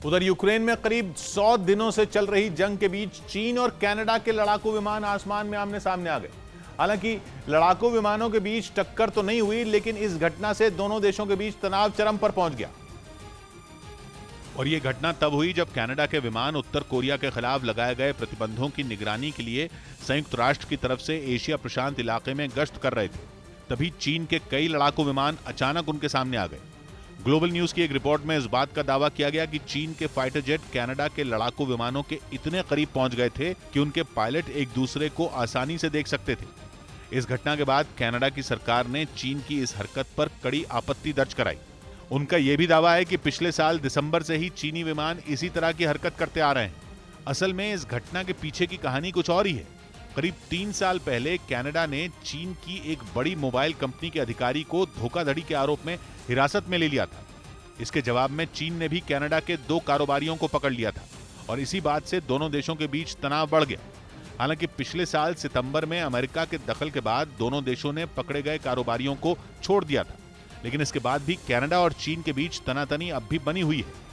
उधर यूक्रेन में करीब 100 दिनों से चल रही जंग के बीच चीन और कनाडा के लड़ाकू विमान आसमान में आमने सामने आ गए। हालांकि लड़ाकू विमानों के बीच टक्कर तो नहीं हुई, लेकिन इस घटना से दोनों देशों के बीच तनाव चरम पर पहुंच गया। और यह घटना तब हुई जब कनाडा के विमान उत्तर कोरिया के खिलाफ लगाए गए प्रतिबंधों की निगरानी के लिए संयुक्त राष्ट्र की तरफ से एशिया प्रशांत इलाके में गश्त कर रहे थे। तभी चीन के कई लड़ाकू विमान अचानक उनके सामने आ गए। ग्लोबल न्यूज की एक रिपोर्ट में इस बात का दावा किया गया कि चीन के फाइटर जेट कनाडा के लड़ाकू विमानों के इतने करीब पहुंच गए थे कि उनके पायलट एक दूसरे को आसानी से देख सकते थे। इस घटना के बाद कनाडा की सरकार ने चीन की इस हरकत पर कड़ी आपत्ति दर्ज कराई। उनका यह भी दावा है कि पिछले साल दिसंबर से ही चीनी विमान इसी तरह की हरकत करते आ रहे हैं। असल में इस घटना के पीछे की कहानी कुछ और ही है। करीब 3 साल पहले कनाडा ने चीन की एक बड़ी मोबाइल कंपनी के अधिकारी को धोखाधड़ी के आरोप में हिरासत में ले लिया था। इसके जवाब में चीन ने भी कनाडा के 2 कारोबारियों को पकड़ लिया था और इसी बात से दोनों देशों के बीच तनाव बढ़ गया। हालांकि पिछले साल सितंबर में अमेरिका के दखल के बाद दोनों देशों ने पकड़े गए कारोबारियों को छोड़ दिया था, लेकिन इसके बाद भी कनाडा और चीन के बीच तनातनी अब भी बनी हुई है।